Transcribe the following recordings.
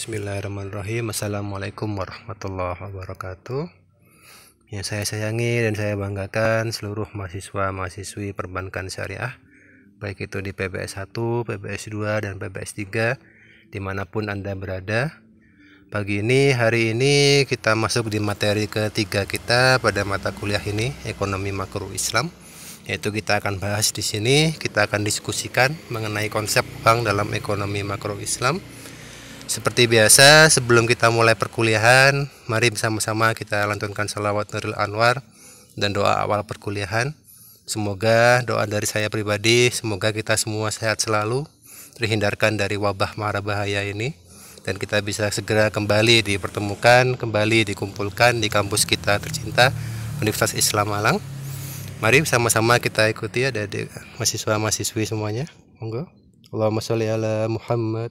Bismillahirrahmanirrahim. Assalamualaikum warahmatullahi wabarakatuh. Yang saya sayangi dan saya banggakan seluruh mahasiswa-mahasiswi perbankan syariah, baik itu di PBS 1, PBS 2, dan PBS 3, dimanapun Anda berada. Hari ini kita masuk di materi ketiga kita pada mata kuliah ini, Ekonomi Makro Islam. Yaitu kita akan bahas di sini, kita akan diskusikan mengenai konsep uang dalam ekonomi makro Islam. Seperti biasa, sebelum kita mulai perkuliahan, mari bersama-sama kita lantunkan salawat Nurul Anwar dan doa awal perkuliahan. Semoga doa dari saya pribadi, semoga kita semua sehat selalu, terhindarkan dari wabah mara bahaya ini, dan kita bisa segera kembali dipertemukan, kembali dikumpulkan di kampus kita tercinta, Universitas Islam Malang. Mari bersama-sama kita ikuti, ada mahasiswa-mahasiswi semuanya. Monggo. Allahumma sholli ala Muhammad.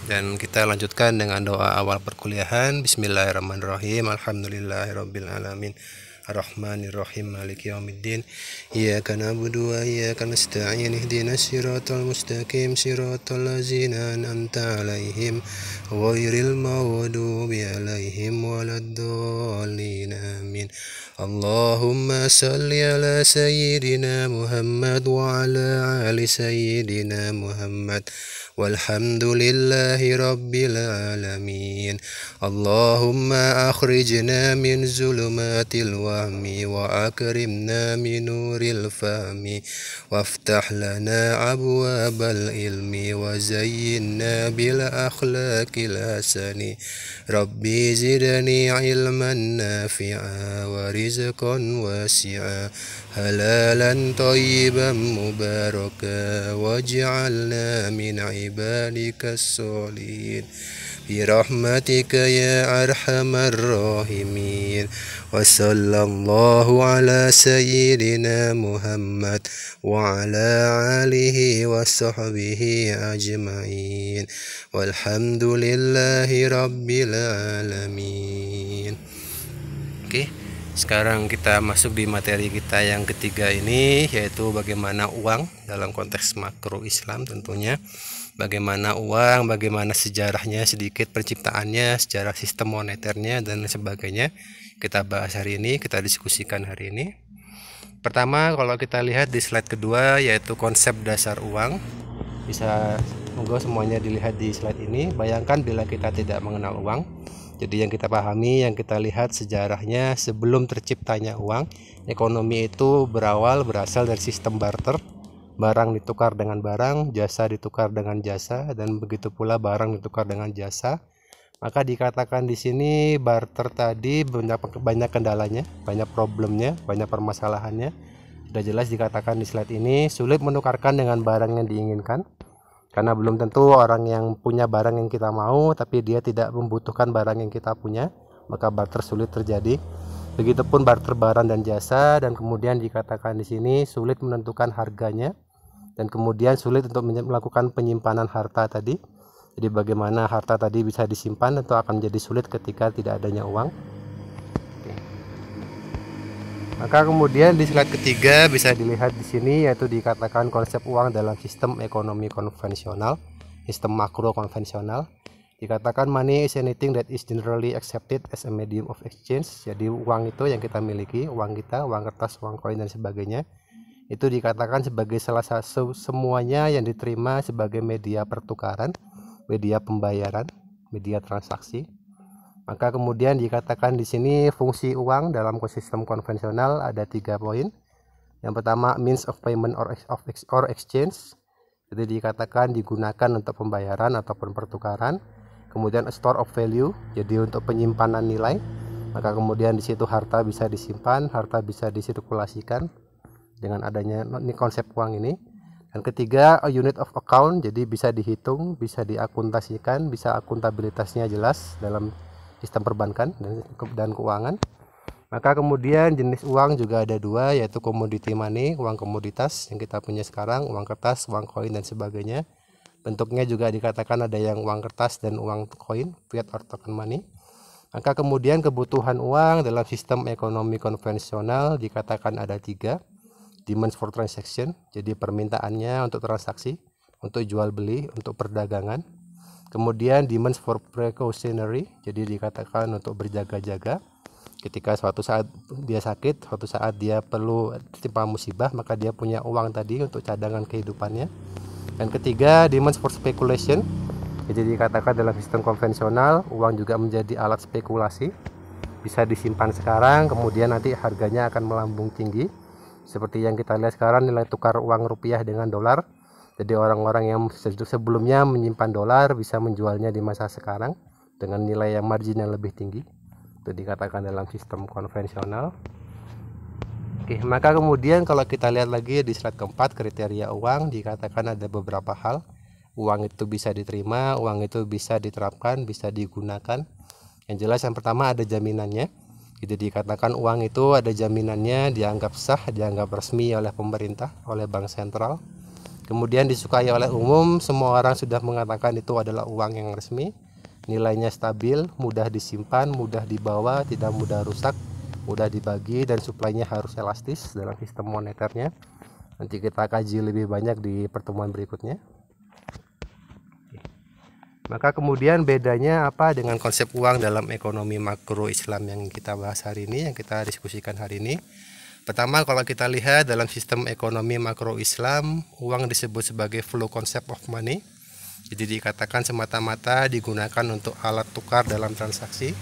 Dan kita lanjutkan dengan doa awal perkuliahan. Bismillahirrahmanirrahim. Alhamdulillahirabbil alamin. Ar-Rahmanir-Rahim. Maliki yaumiddin. Iyyaka na'budu wa iyyaka nasta'in. Ihdinas siratal mustaqim. Siratal ladzina an'amta 'alaihim ghairil maghdubi 'alaihim waladdallin. Amin. Allahumma salli ala sayyidina Muhammad wa ala ali sayyidina Muhammad. Walhamdulillahi rabbil alamin. Allahumma akhrijna min zulumatil wahmi wa akrimna min nuril fahmi waftah lana abwabal ilmi wa zayyinna bil akhlaqil hasani. Rabbi zidni ilman nafi'a wa rizqan wasi'a halalan thayyiban mubaraka waj'alna min ibadikas sholihin birahmatika ya arhamar rahimin. Wa sallallahu ala sayyidina Muhammad wa ala alihi wa sahbihi ajma'in walhamdulillahi rabbil alamin. Oke, sekarang kita masuk di materi kita yang ketiga ini, yaitu bagaimana uang dalam konteks makro Islam tentunya. Bagaimana uang, bagaimana sejarahnya, sedikit penciptaannya, sejarah sistem moneternya, dan sebagainya. Kita bahas hari ini, kita diskusikan hari ini. Pertama, kalau kita lihat di slide kedua, yaitu konsep dasar uang. Bisa, monggo semuanya dilihat di slide ini. Bayangkan bila kita tidak mengenal uang. Jadi yang kita pahami, yang kita lihat sejarahnya sebelum terciptanya uang, ekonomi itu berasal dari sistem barter. Barang ditukar dengan barang, jasa ditukar dengan jasa, dan begitu pula barang ditukar dengan jasa. Maka dikatakan di sini barter tadi banyak kendalanya, banyak problemnya, banyak permasalahannya. Sudah jelas dikatakan di slide ini, sulit menukarkan dengan barang yang diinginkan. Karena belum tentu orang yang punya barang yang kita mau, tapi dia tidak membutuhkan barang yang kita punya, maka barter sulit terjadi. Begitupun barter barang dan jasa, dan kemudian dikatakan di sini sulit menentukan harganya, dan kemudian sulit untuk melakukan penyimpanan harta tadi. Jadi bagaimana harta tadi bisa disimpan tentu akan menjadi sulit ketika tidak adanya uang. Maka kemudian di slide ketiga bisa dilihat di sini, yaitu dikatakan konsep uang dalam sistem ekonomi konvensional, sistem makro konvensional. Dikatakan money is anything that is generally accepted as a medium of exchange. Jadi uang itu yang kita miliki, uang kita, uang kertas, uang koin dan sebagainya, itu dikatakan sebagai salah satu semuanya yang diterima sebagai media pertukaran, media pembayaran, media transaksi. Maka kemudian dikatakan di sini fungsi uang dalam sistem konvensional ada 3 poin. Yang pertama, means of payment or exchange. Jadi dikatakan digunakan untuk pembayaran ataupun pertukaran. Kemudian a store of value, jadi untuk penyimpanan nilai. Maka kemudian di situ harta bisa disimpan, harta bisa disirkulasikan dengan adanya ini konsep uang ini. Dan ketiga, a unit of account, jadi bisa dihitung, bisa diakuntasikan, bisa akuntabilitasnya jelas dalam sistem perbankan dan keuangan. Maka kemudian jenis uang juga ada 2, yaitu commodity money, uang komoditas yang kita punya sekarang, uang kertas, uang koin dan sebagainya. Bentuknya juga dikatakan ada yang uang kertas dan uang koin, fiat or token money. Maka kemudian kebutuhan uang dalam sistem ekonomi konvensional dikatakan ada 3. Demands for transaction, jadi permintaannya untuk transaksi, untuk jual beli, untuk perdagangan. Kemudian demands for precautionary, jadi dikatakan untuk berjaga-jaga. Ketika suatu saat dia sakit, suatu saat dia perlu tertimpa musibah, maka dia punya uang tadi untuk cadangan kehidupannya. Dan ketiga, demands for speculation, jadi dikatakan dalam sistem konvensional uang juga menjadi alat spekulasi, bisa disimpan sekarang, kemudian nanti harganya akan melambung tinggi. Seperti yang kita lihat sekarang, nilai tukar uang rupiah dengan dolar. Jadi orang-orang yang sebelumnya menyimpan dolar bisa menjualnya di masa sekarang dengan nilai yang margin yang lebih tinggi. Itu dikatakan dalam sistem konvensional. Oke, maka kemudian kalau kita lihat lagi di slide keempat, kriteria uang, dikatakan ada beberapa hal. Uang itu bisa diterima, uang itu bisa diterapkan, bisa digunakan. Yang jelas yang pertama ada jaminannya. Jadi dikatakan uang itu ada jaminannya, dianggap sah, dianggap resmi oleh pemerintah, oleh bank sentral. Kemudian disukai oleh umum, semua orang sudah mengatakan itu adalah uang yang resmi. Nilainya stabil, mudah disimpan, mudah dibawa, tidak mudah rusak, mudah dibagi, dan suplainya harus elastis dalam sistem moneternya. Nanti kita kaji lebih banyak di pertemuan berikutnya. Maka kemudian bedanya apa dengan konsep uang dalam ekonomi makro Islam yang kita bahas hari ini, yang kita diskusikan hari ini? Pertama, kalau kita lihat dalam sistem ekonomi makro Islam, uang disebut sebagai flow concept of money. Jadi dikatakan semata-mata digunakan untuk alat tukar dalam transaksi.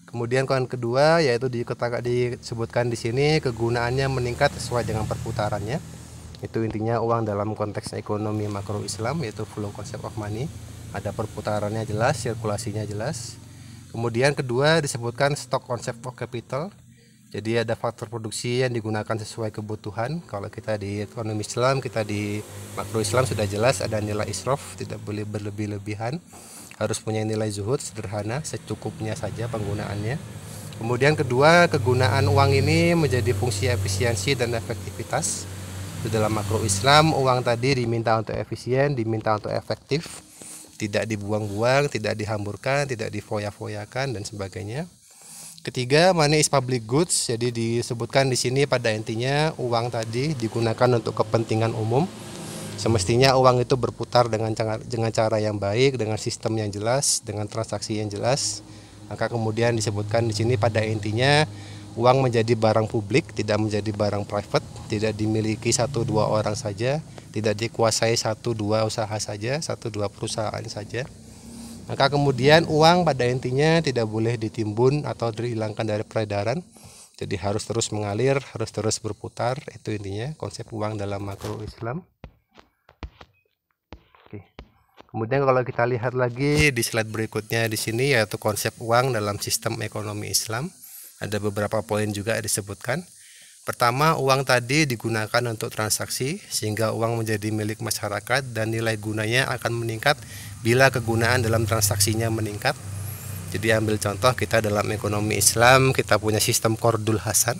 Kemudian koin kedua yaitu disebutkan di sini kegunaannya meningkat sesuai dengan perputarannya. Itu intinya uang dalam konteks ekonomi makro Islam, yaitu flow concept of money. Ada perputarannya jelas, sirkulasinya jelas. Kemudian kedua disebutkan stock concept of capital. Jadi ada faktor produksi yang digunakan sesuai kebutuhan. Kalau kita di ekonomi Islam, kita di makro Islam sudah jelas ada nilai israf, tidak boleh berlebih-lebihan. Harus punya nilai zuhud, sederhana, secukupnya saja penggunaannya. Kemudian kedua, kegunaan uang ini menjadi fungsi efisiensi dan efektivitas. Dalam makro Islam, uang tadi diminta untuk efisien, diminta untuk efektif, tidak dibuang-buang, tidak dihamburkan, tidak difoya-foyakan dan sebagainya. Ketiga, money is public goods. Jadi disebutkan di sini pada intinya uang tadi digunakan untuk kepentingan umum. Semestinya uang itu berputar dengan cara yang baik, dengan sistem yang jelas, dengan transaksi yang jelas. Maka kemudian disebutkan di sini pada intinya uang menjadi barang publik, tidak menjadi barang private, tidak dimiliki 1-2 orang saja, tidak dikuasai 1-2 usaha saja, 1-2 perusahaan saja. Maka kemudian uang pada intinya tidak boleh ditimbun atau dihilangkan dari peredaran. Jadi harus terus mengalir, harus terus berputar. Itu intinya konsep uang dalam makro Islam. Oke. Kemudian kalau kita lihat lagi di slide berikutnya di sini, yaitu konsep uang dalam sistem ekonomi Islam. Ada beberapa poin juga disebutkan. Pertama, uang tadi digunakan untuk transaksi sehingga uang menjadi milik masyarakat dan nilai gunanya akan meningkat bila kegunaan dalam transaksinya meningkat. Jadi ambil contoh kita dalam ekonomi Islam, kita punya sistem qardul hasan.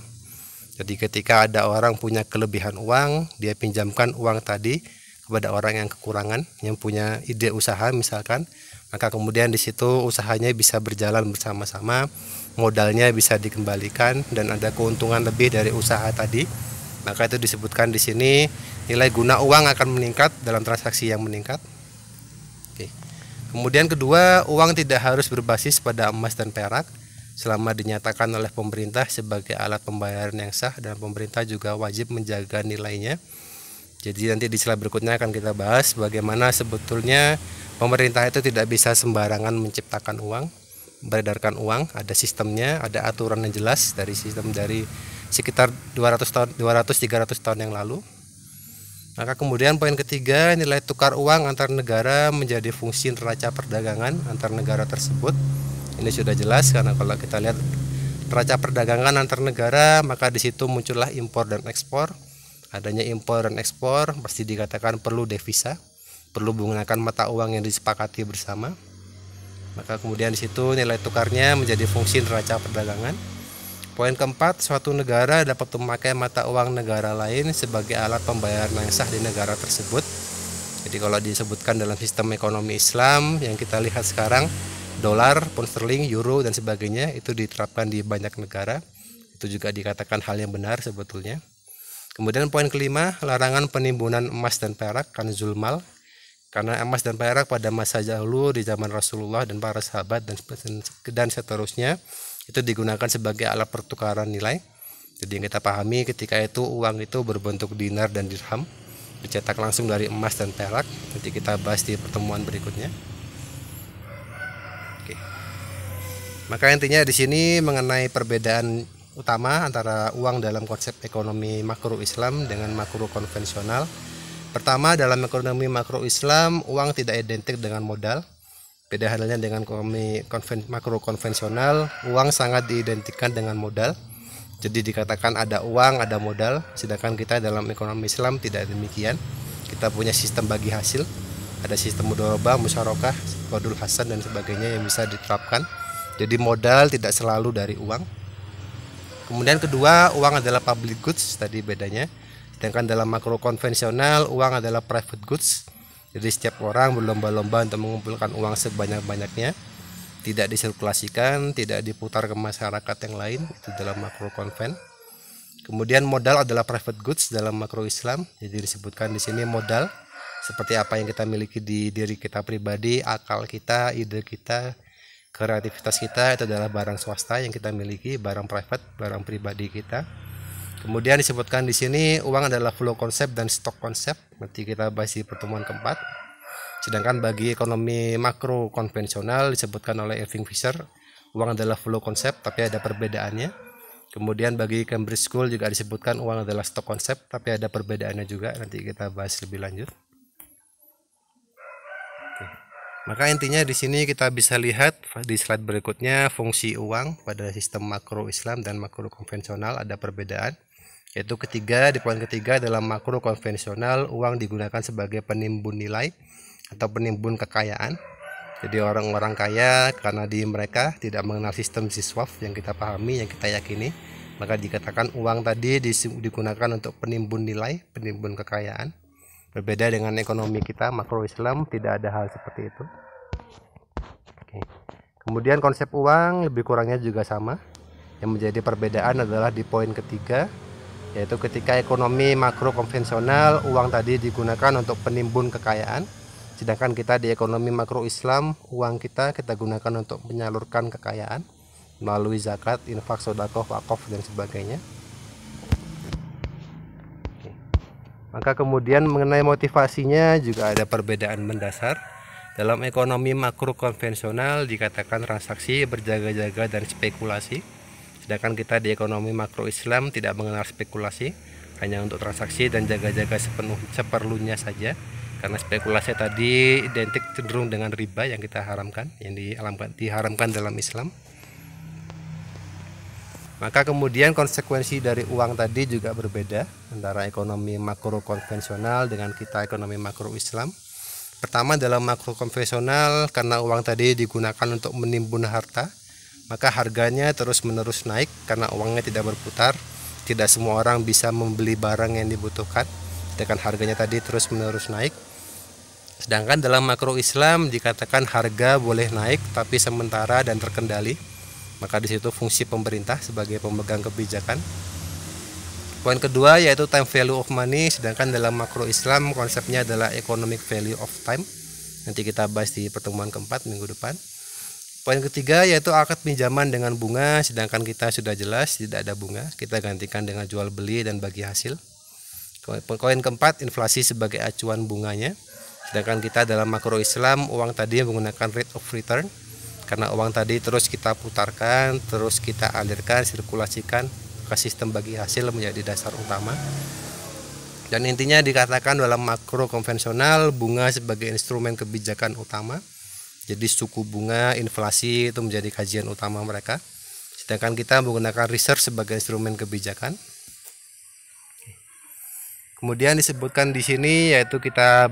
Jadi ketika ada orang punya kelebihan uang, dia pinjamkan uang tadi kepada orang yang kekurangan, yang punya ide usaha misalkan, maka kemudian di situ usahanya bisa berjalan bersama-sama, modalnya bisa dikembalikan dan ada keuntungan lebih dari usaha tadi. Maka itu disebutkan di sini nilai guna uang akan meningkat dalam transaksi yang meningkat. Oke. Kemudian kedua, uang tidak harus berbasis pada emas dan perak selama dinyatakan oleh pemerintah sebagai alat pembayaran yang sah, dan pemerintah juga wajib menjaga nilainya. Jadi nanti di slide berikutnya akan kita bahas bagaimana sebetulnya pemerintah itu tidak bisa sembarangan menciptakan uang, beredarkan uang, ada sistemnya, ada aturan yang jelas dari sistem dari sekitar 200-300 tahun yang lalu. Maka kemudian poin ketiga, nilai tukar uang antar negara menjadi fungsi neraca perdagangan antar negara tersebut. Ini sudah jelas karena kalau kita lihat neraca perdagangan antar negara, maka di situ muncullah impor dan ekspor. Adanya impor dan ekspor pasti dikatakan perlu devisa, perlu menggunakan mata uang yang disepakati bersama. Maka kemudian di situ nilai tukarnya menjadi fungsi neraca perdagangan. Poin keempat, suatu negara dapat memakai mata uang negara lain sebagai alat pembayaran yang sah di negara tersebut. Jadi kalau disebutkan dalam sistem ekonomi Islam yang kita lihat sekarang, dolar, pound sterling, euro dan sebagainya itu diterapkan di banyak negara. Itu juga dikatakan hal yang benar sebetulnya. Kemudian poin kelima, larangan penimbunan emas dan perak, kanzul mal. Karena emas dan perak pada masa dahulu di zaman Rasulullah dan para sahabat dan seterusnya itu digunakan sebagai alat pertukaran nilai. Jadi yang kita pahami ketika itu uang itu berbentuk dinar dan dirham, dicetak langsung dari emas dan perak. Nanti kita bahas di pertemuan berikutnya. Oke. Maka intinya di sini mengenai perbedaan utama antara uang dalam konsep ekonomi makro Islam dengan makro konvensional. Pertama, dalam ekonomi makro Islam, uang tidak identik dengan modal. Beda halnya dengan ekonomi makro konvensional, uang sangat diidentikan dengan modal. Jadi dikatakan ada uang, ada modal, sedangkan kita dalam ekonomi Islam tidak demikian. Kita punya sistem bagi hasil, ada sistem mudharabah, musyarakah, qardul hasan dan sebagainya yang bisa diterapkan. Jadi modal tidak selalu dari uang. Kemudian kedua, uang adalah public goods, tadi bedanya. Sedangkan dalam makro konvensional, uang adalah private goods. Jadi setiap orang berlomba-lomba untuk mengumpulkan uang sebanyak-banyaknya, tidak disirkulasikan, tidak diputar ke masyarakat yang lain, itu dalam makro konven. Kemudian modal adalah private goods dalam makro Islam. Jadi disebutkan di sini modal seperti apa yang kita miliki di diri kita pribadi, akal kita, ide kita, kreativitas kita itu adalah barang swasta yang kita miliki, barang private, barang pribadi kita. Kemudian disebutkan di sini uang adalah flow konsep dan stok konsep. Nanti kita bahas di pertemuan keempat. Sedangkan bagi ekonomi makro konvensional disebutkan oleh Irving Fisher, uang adalah flow konsep tapi ada perbedaannya. Kemudian bagi Cambridge School juga disebutkan uang adalah stok konsep tapi ada perbedaannya juga. Nanti kita bahas lebih lanjut. Maka intinya di sini kita bisa lihat di slide berikutnya fungsi uang pada sistem makro Islam dan makro konvensional ada perbedaan. Yaitu ketiga, di poin ketiga dalam makro konvensional uang digunakan sebagai penimbun nilai atau penimbun kekayaan. Jadi orang-orang kaya karena di mereka tidak mengenal sistem siswaf yang kita pahami, yang kita yakini, maka dikatakan uang tadi digunakan untuk penimbun nilai, penimbun kekayaan. Berbeda dengan ekonomi kita makro Islam, tidak ada hal seperti itu. Oke. Kemudian konsep uang lebih kurangnya juga sama. Yang menjadi perbedaan adalah di poin ketiga, yaitu ketika ekonomi makro konvensional uang tadi digunakan untuk penimbun kekayaan, sedangkan kita di ekonomi makro Islam uang kita gunakan untuk menyalurkan kekayaan melalui zakat, infak, sedekah, wakaf dan sebagainya. Maka kemudian mengenai motivasinya juga ada perbedaan mendasar. Dalam ekonomi makro konvensional dikatakan transaksi, berjaga-jaga dan spekulasi. Sedangkan kita di ekonomi makro Islam tidak mengenal spekulasi, hanya untuk transaksi dan jaga-jaga seperlunya saja. Karena spekulasi tadi identik cenderung dengan riba yang kita haramkan, yang diharamkan dalam Islam. Maka kemudian konsekuensi dari uang tadi juga berbeda antara ekonomi makro konvensional dengan kita ekonomi makro Islam. Pertama, dalam makro konvensional, karena uang tadi digunakan untuk menimbun harta, maka harganya terus-menerus naik karena uangnya tidak berputar. Tidak semua orang bisa membeli barang yang dibutuhkan, sedangkan harganya tadi terus-menerus naik. Sedangkan dalam makro Islam dikatakan harga boleh naik tapi sementara dan terkendali. Maka di situ fungsi pemerintah sebagai pemegang kebijakan. Poin kedua yaitu time value of money, sedangkan dalam makro Islam konsepnya adalah economic value of time. Nanti kita bahas di pertemuan keempat minggu depan. Poin ketiga yaitu akad pinjaman dengan bunga, sedangkan kita sudah jelas tidak ada bunga, kita gantikan dengan jual beli dan bagi hasil. Poin keempat, inflasi sebagai acuan bunganya, sedangkan kita dalam makro Islam uang tadi menggunakan rate of return. Karena uang tadi terus kita putarkan, terus kita alirkan, sirkulasikan ke sistem bagi hasil menjadi dasar utama. Dan intinya dikatakan dalam makro konvensional bunga sebagai instrumen kebijakan utama. Jadi suku bunga, inflasi itu menjadi kajian utama mereka. Sedangkan kita menggunakan research sebagai instrumen kebijakan. Kemudian disebutkan di sini yaitu kita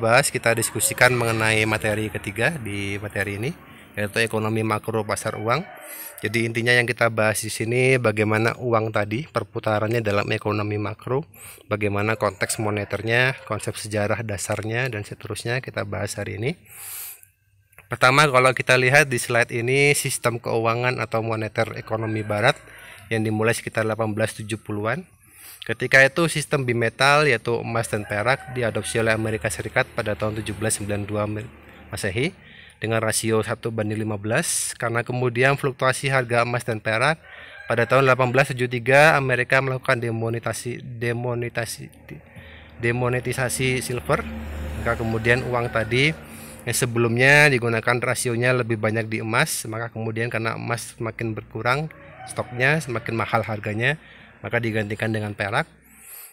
diskusikan mengenai materi ketiga di materi ini, yaitu ekonomi makro pasar uang. Jadi intinya yang kita bahas di sini bagaimana uang tadi perputarannya dalam ekonomi makro, bagaimana konteks moneternya, konsep sejarah dasarnya dan seterusnya kita bahas hari ini. Pertama, kalau kita lihat di slide ini sistem keuangan atau moneter ekonomi barat yang dimulai sekitar 1870-an. Ketika itu sistem bimetal yaitu emas dan perak diadopsi oleh Amerika Serikat pada tahun 1792 Masehi. Dengan rasio 1:15, karena kemudian fluktuasi harga emas dan perak pada tahun 1873 Amerika melakukan demonetisasi silver. Maka kemudian uang tadi yang sebelumnya digunakan rasionya lebih banyak di emas, maka kemudian karena emas semakin berkurang stoknya, semakin mahal harganya, maka digantikan dengan perak.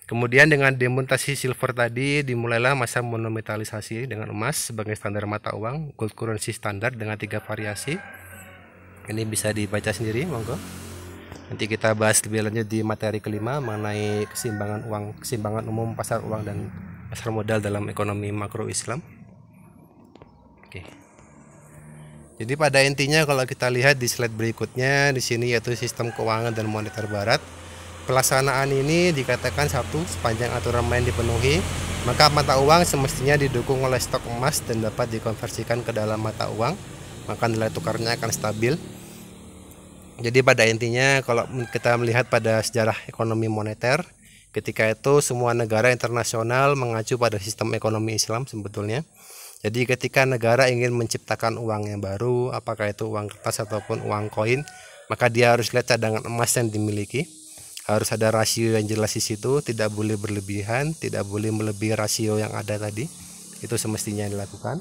Kemudian dengan demonetisasi silver tadi dimulailah masa monometalisasi dengan emas sebagai standar mata uang, gold currency standar dengan 3 variasi. Ini bisa dibaca sendiri, monggo. Nanti kita bahas lebih lanjut di materi kelima mengenai keseimbangan umum pasar uang dan pasar modal dalam ekonomi makro Islam. Oke. Jadi pada intinya kalau kita lihat di slide berikutnya di sini yaitu sistem keuangan dan moneter barat. Pelaksanaan ini dikatakan satu, sepanjang aturan main dipenuhi, maka mata uang semestinya didukung oleh stok emas dan dapat dikonversikan ke dalam mata uang, maka nilai tukarnya akan stabil. Jadi pada intinya kalau kita melihat pada sejarah ekonomi moneter, ketika itu semua negara internasional mengacu pada sistem ekonomi Islam sebetulnya. Jadi ketika negara ingin menciptakan uang yang baru, apakah itu uang kertas ataupun uang koin, maka dia harus lihat cadangan emas yang dimiliki. Harus ada rasio yang jelas di situ, tidak boleh berlebihan, tidak boleh melebihi rasio yang ada tadi. Itu semestinya dilakukan.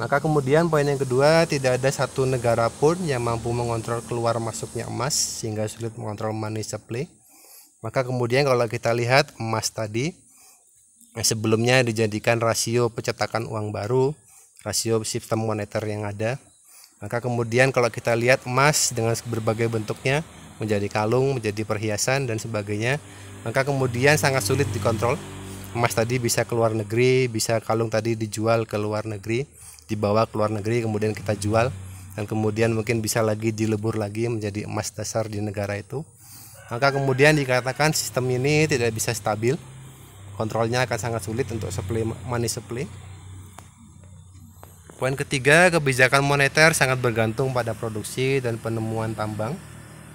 Maka kemudian poin yang kedua, tidak ada satu negara pun yang mampu mengontrol keluar masuknya emas sehingga sulit mengontrol money supply. Maka kemudian kalau kita lihat emas tadi yang sebelumnya dijadikan rasio pencetakan uang baru, rasio sistem moneter yang ada. Maka kemudian kalau kita lihat emas dengan berbagai bentuknya, menjadi kalung, menjadi perhiasan dan sebagainya, maka kemudian sangat sulit dikontrol. Emas tadi bisa ke luar negeri, bisa kalung tadi dijual ke luar negeri, dibawa ke luar negeri kemudian kita jual, dan kemudian mungkin bisa lagi dilebur lagi menjadi emas dasar di negara itu. Maka kemudian dikatakan sistem ini tidak bisa stabil, kontrolnya akan sangat sulit untuk money supply. Poin ketiga, kebijakan moneter sangat bergantung pada produksi dan penemuan tambang.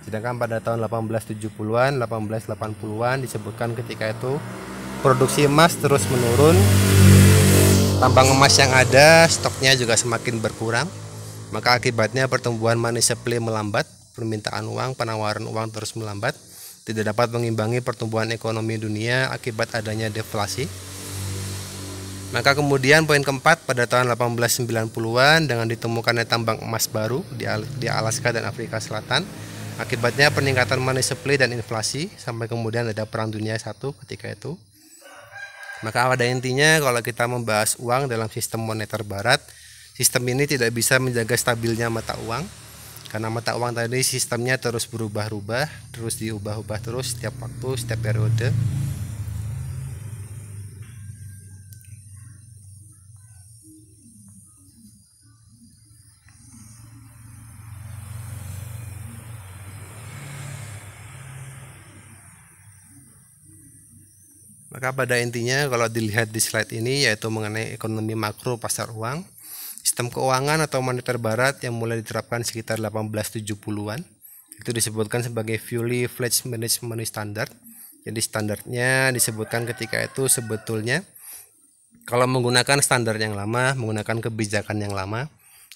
Sedangkan pada tahun 1870-an, 1880-an disebutkan ketika itu produksi emas terus menurun, tambang emas yang ada stoknya juga semakin berkurang, maka akibatnya pertumbuhan money supply melambat, permintaan uang, penawaran uang terus melambat, tidak dapat mengimbangi pertumbuhan ekonomi dunia akibat adanya deflasi. Maka kemudian poin keempat, pada tahun 1890-an dengan ditemukannya tambang emas baru di Alaska dan Afrika Selatan, akibatnya peningkatan money supply dan inflasi sampai kemudian ada perang dunia I ketika itu. Maka pada intinya kalau kita membahas uang dalam sistem moneter barat, sistem ini tidak bisa menjaga stabilnya mata uang. Karena mata uang tadi sistemnya terus berubah-ubah, terus diubah-ubah terus setiap waktu, setiap periode. Maka pada intinya kalau dilihat di slide ini yaitu mengenai ekonomi makro pasar uang, sistem keuangan atau moneter barat yang mulai diterapkan sekitar 1870-an. Itu disebutkan sebagai fully fledged management standard. Jadi standarnya disebutkan ketika itu sebetulnya kalau menggunakan standar yang lama, menggunakan kebijakan yang lama,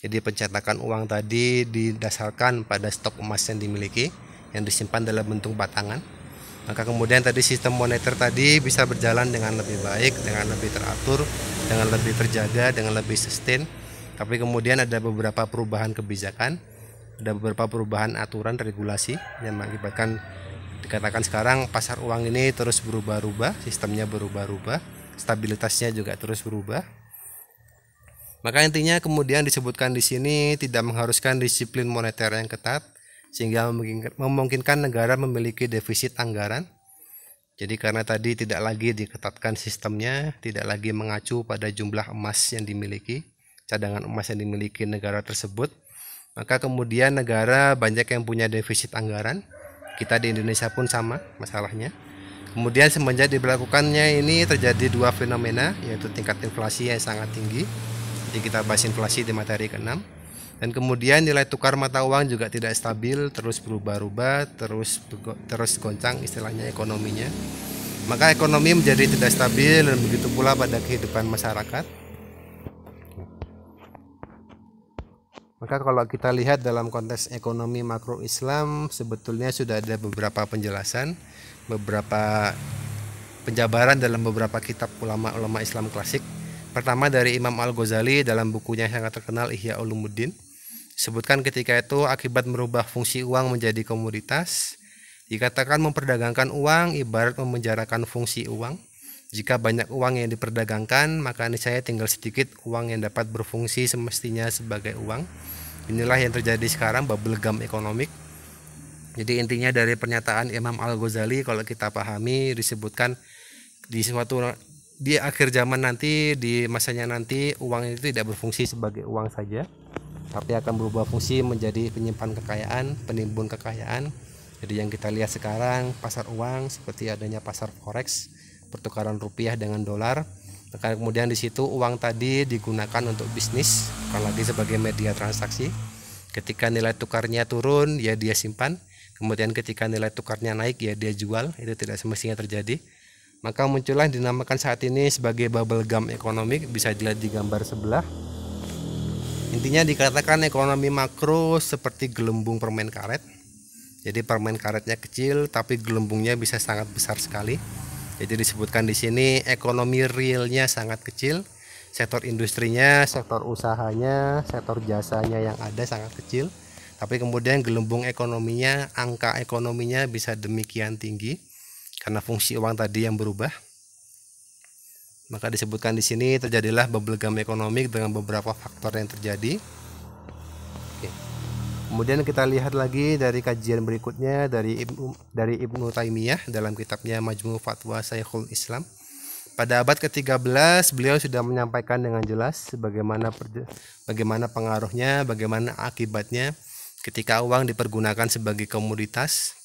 jadi pencetakan uang tadi didasarkan pada stok emas yang dimiliki, yang disimpan dalam bentuk batangan. Maka kemudian tadi sistem moneter tadi bisa berjalan dengan lebih baik, dengan lebih teratur, dengan lebih terjaga, dengan lebih sustain. Tapi kemudian ada beberapa perubahan kebijakan, ada beberapa perubahan aturan regulasi yang mengakibatkan dikatakan sekarang pasar uang ini terus berubah-ubah, sistemnya berubah-ubah, stabilitasnya juga terus berubah. Maka intinya kemudian disebutkan di sini tidak mengharuskan disiplin moneter yang ketat sehingga memungkinkan negara memiliki defisit anggaran. Jadi karena tadi tidak lagi diketatkan sistemnya, tidak lagi mengacu pada jumlah emas yang dimiliki, cadangan emas yang dimiliki negara tersebut, maka kemudian negara banyak yang punya defisit anggaran. Kita di Indonesia pun sama masalahnya. Kemudian semenjak diberlakukannya ini terjadi dua fenomena, yaitu tingkat inflasi yang sangat tinggi. Jadi kita bahas inflasi di materi ke-6. Dan kemudian nilai tukar mata uang juga tidak stabil, terus berubah-ubah, terus goncang istilahnya ekonominya. Maka ekonomi menjadi tidak stabil dan begitu pula pada kehidupan masyarakat. Maka kalau kita lihat dalam konteks ekonomi makro Islam, sebetulnya sudah ada beberapa penjelasan, beberapa penjabaran dalam beberapa kitab ulama-ulama Islam klasik. Pertama dari Imam Al-Ghazali dalam bukunya yang sangat terkenal Ihya Ulumuddin. Sebutkan ketika itu akibat merubah fungsi uang menjadi komoditas, dikatakan memperdagangkan uang ibarat memenjarakan fungsi uang. Jika banyak uang yang diperdagangkan, maka niscaya tinggal sedikit uang yang dapat berfungsi semestinya sebagai uang. Inilah yang terjadi sekarang, bubble gum economic. Jadi intinya dari pernyataan Imam Al-Ghazali kalau kita pahami disebutkan di akhir zaman nanti, di masanya nanti uang itu tidak berfungsi sebagai uang saja, tapi akan berubah fungsi menjadi penyimpan kekayaan, penimbun kekayaan. Jadi yang kita lihat sekarang pasar uang seperti adanya pasar forex, pertukaran rupiah dengan dolar. Maka kemudian di situ uang tadi digunakan untuk bisnis, bukan lagi sebagai media transaksi. Ketika nilai tukarnya turun, ya dia simpan. Kemudian ketika nilai tukarnya naik, ya dia jual. Itu tidak semestinya terjadi. Maka muncullah dinamakan saat ini sebagai bubble gum economic, bisa dilihat di gambar sebelah. Intinya dikatakan ekonomi makro seperti gelembung permen karet. Jadi permen karetnya kecil tapi gelembungnya bisa sangat besar sekali. Jadi disebutkan di sini ekonomi realnya sangat kecil, sektor industrinya, sektor usahanya, sektor jasanya yang ada sangat kecil. Tapi kemudian gelembung ekonominya, angka ekonominya bisa demikian tinggi karena fungsi uang tadi yang berubah. Maka disebutkan di sini terjadilah bubble gum ekonomi dengan beberapa faktor yang terjadi. Oke. Kemudian kita lihat lagi dari kajian berikutnya dari Ibnu Taimiyah dalam kitabnya Majmu' Fatwa Syekhul Islam. Pada abad ke-13 beliau sudah menyampaikan dengan jelas bagaimana pengaruhnya, bagaimana akibatnya ketika uang dipergunakan sebagai komoditas.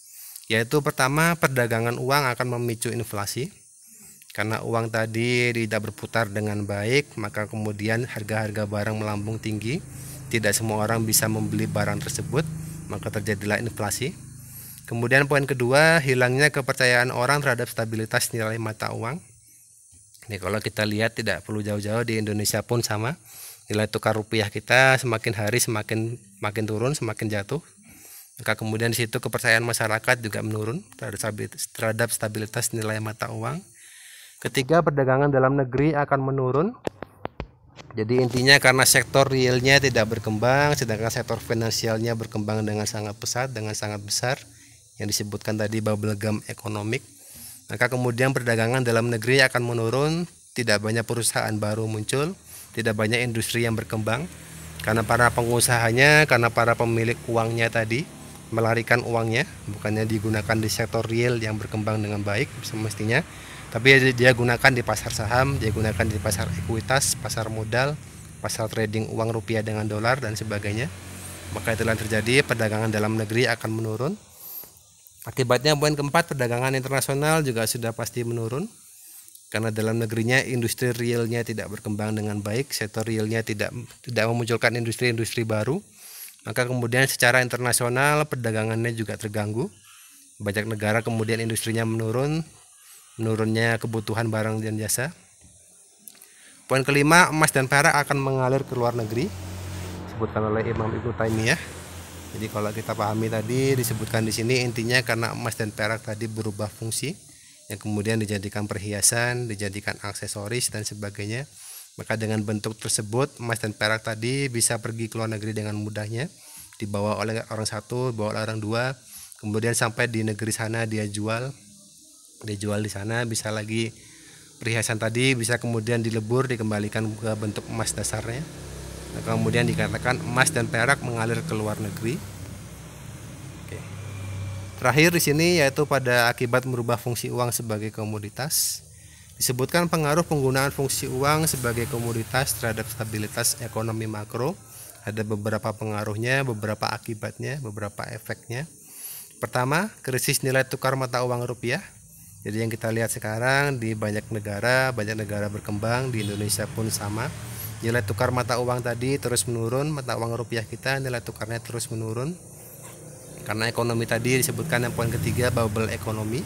Yaitu pertama, perdagangan uang akan memicu inflasi. Karena uang tadi tidak berputar dengan baik, maka kemudian harga-harga barang melambung tinggi. Tidak semua orang bisa membeli barang tersebut, maka terjadilah inflasi. Kemudian poin kedua, hilangnya kepercayaan orang terhadap stabilitas nilai mata uang. Ini kalau kita lihat tidak perlu jauh-jauh, di Indonesia pun sama. Nilai tukar rupiah kita semakin hari semakin turun, semakin jatuh. Maka kemudian di situ kepercayaan masyarakat juga menurun terhadap stabilitas nilai mata uang. Ketiga, perdagangan dalam negeri akan menurun. Jadi intinya karena sektor realnya tidak berkembang, sedangkan sektor finansialnya berkembang dengan sangat pesat, dengan sangat besar, yang disebutkan tadi bubble gum economic. Maka kemudian perdagangan dalam negeri akan menurun, tidak banyak perusahaan baru muncul, tidak banyak industri yang berkembang. Karena para pengusahanya, karena para pemilik uangnya tadi melarikan uangnya, bukannya digunakan di sektor real yang berkembang dengan baik semestinya, tapi dia gunakan di pasar saham, dia gunakan di pasar ekuitas, pasar modal, pasar trading uang rupiah dengan dolar dan sebagainya. Maka itulah yang terjadi, perdagangan dalam negeri akan menurun. Akibatnya poin keempat, perdagangan internasional juga sudah pasti menurun. Karena dalam negerinya industri realnya tidak berkembang dengan baik, sektor realnya tidak memunculkan industri-industri baru, maka kemudian secara internasional perdagangannya juga terganggu. Banyak negara kemudian industrinya menurun, menurunnya kebutuhan barang dan jasa. Poin kelima, emas dan perak akan mengalir ke luar negeri, disebutkan oleh Imam Ibnu Taimiyah. Jadi kalau kita pahami tadi disebutkan di sini, intinya karena emas dan perak tadi berubah fungsi, yang kemudian dijadikan perhiasan, dijadikan aksesoris dan sebagainya, maka dengan bentuk tersebut emas dan perak tadi bisa pergi ke luar negeri dengan mudahnya, dibawa oleh orang satu, dibawa oleh orang dua, kemudian sampai di negeri sana dia jual di sana, bisa lagi perhiasan tadi bisa kemudian dilebur, dikembalikan ke bentuk emas dasarnya, maka kemudian dikatakan emas dan perak mengalir ke luar negeri. Terakhir di sini yaitu pada akibat merubah fungsi uang sebagai komoditas. Disebutkan pengaruh penggunaan fungsi uang sebagai komoditas terhadap stabilitas ekonomi makro. Ada beberapa pengaruhnya, beberapa akibatnya, beberapa efeknya. Pertama, krisis nilai tukar mata uang rupiah. Jadi yang kita lihat sekarang di banyak negara berkembang, di Indonesia pun sama. Nilai tukar mata uang tadi terus menurun, mata uang rupiah kita nilai tukarnya terus menurun. Karena ekonomi tadi disebutkan yang poin ketiga, bubble ekonomi.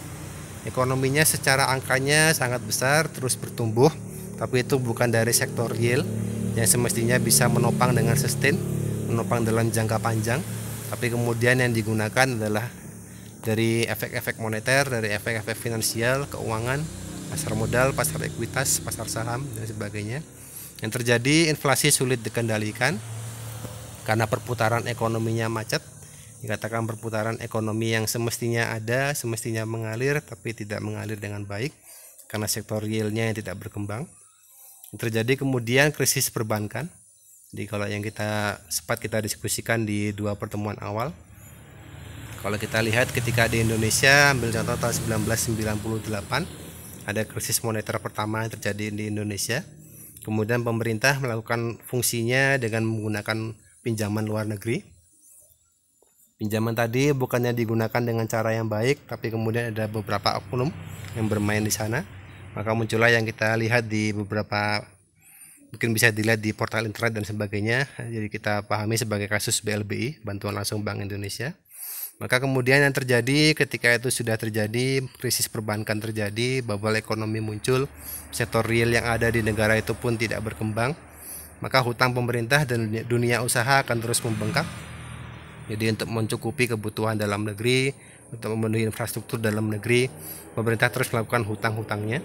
Ekonominya secara angkanya sangat besar, terus bertumbuh, tapi itu bukan dari sektor real yang semestinya bisa menopang dengan sustain, menopang dalam jangka panjang, tapi kemudian yang digunakan adalah dari efek-efek moneter, dari efek-efek finansial, keuangan, pasar modal, pasar ekuitas, pasar saham dan sebagainya. Yang terjadi, inflasi sulit dikendalikan karena perputaran ekonominya macet. Dikatakan perputaran ekonomi yang semestinya ada, semestinya mengalir, tapi tidak mengalir dengan baik karena sektor realnya yang tidak berkembang. Terjadi kemudian krisis perbankan. Jadi kalau yang sempat kita diskusikan di dua pertemuan awal, kalau kita lihat ketika di Indonesia, ambil contoh tahun 1998, ada krisis moneter pertama yang terjadi di Indonesia. Kemudian pemerintah melakukan fungsinya dengan menggunakan pinjaman luar negeri. Pinjaman tadi bukannya digunakan dengan cara yang baik, tapi kemudian ada beberapa oknum yang bermain di sana. Maka muncullah yang kita lihat di beberapa, mungkin bisa dilihat di portal internet dan sebagainya. Jadi kita pahami sebagai kasus BLBI, bantuan langsung Bank Indonesia. Maka kemudian yang terjadi ketika itu sudah terjadi, krisis perbankan terjadi, bubble ekonomi muncul, sektor real yang ada di negara itu pun tidak berkembang. Maka hutang pemerintah dan dunia usaha akan terus membengkak. Jadi untuk mencukupi kebutuhan dalam negeri, untuk memenuhi infrastruktur dalam negeri, pemerintah terus melakukan hutang-hutangnya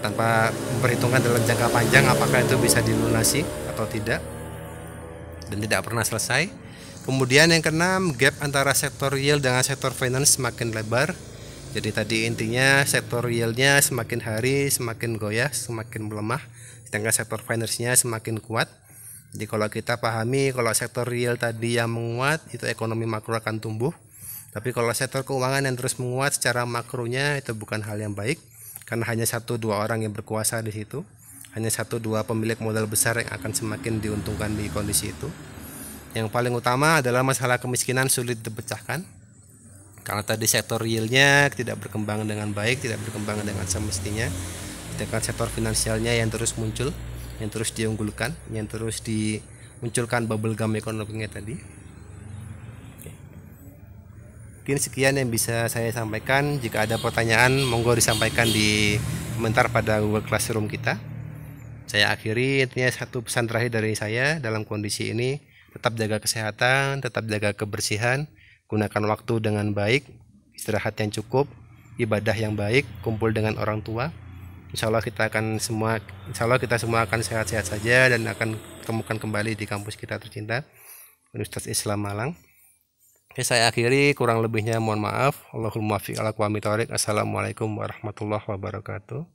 tanpa memperhitungkan dalam jangka panjang apakah itu bisa dilunasi atau tidak, dan tidak pernah selesai. Kemudian yang keenam, gap antara sektor real dengan sektor finance semakin lebar. Jadi tadi intinya sektor realnya semakin hari semakin goyah, semakin melemah, sedangkan sektor finance-nya semakin kuat. Jadi kalau kita pahami, kalau sektor real tadi yang menguat, itu ekonomi makro akan tumbuh. Tapi kalau sektor keuangan yang terus menguat secara makronya, itu bukan hal yang baik. Karena hanya 1-2 orang yang berkuasa di situ. Hanya 1-2 pemilik modal besar yang akan semakin diuntungkan di kondisi itu. Yang paling utama adalah masalah kemiskinan sulit dipecahkan. Karena tadi sektor realnya tidak berkembang dengan baik, tidak berkembang dengan semestinya. Sedangkan sektor finansialnya yang terus muncul, yang terus diunggulkan, yang terus dimunculkan bubble gum ekonominya tadi. Mungkin sekian yang bisa saya sampaikan. Jika ada pertanyaan, monggo disampaikan di komentar pada Google Classroom kita. Saya akhiri, intinya satu pesan terakhir dari saya dalam kondisi ini, tetap jaga kesehatan, tetap jaga kebersihan, gunakan waktu dengan baik, istirahat yang cukup, ibadah yang baik, kumpul dengan orang tua. Insya Allah kita semua akan sehat-sehat saja dan akan temukan kembali di kampus kita tercinta, Universitas Islam Malang. Oke, saya akhiri, kurang lebihnya mohon maaf. Allahumma fi ala aqwamit thoriq. Assalamualaikum warahmatullahi wabarakatuh.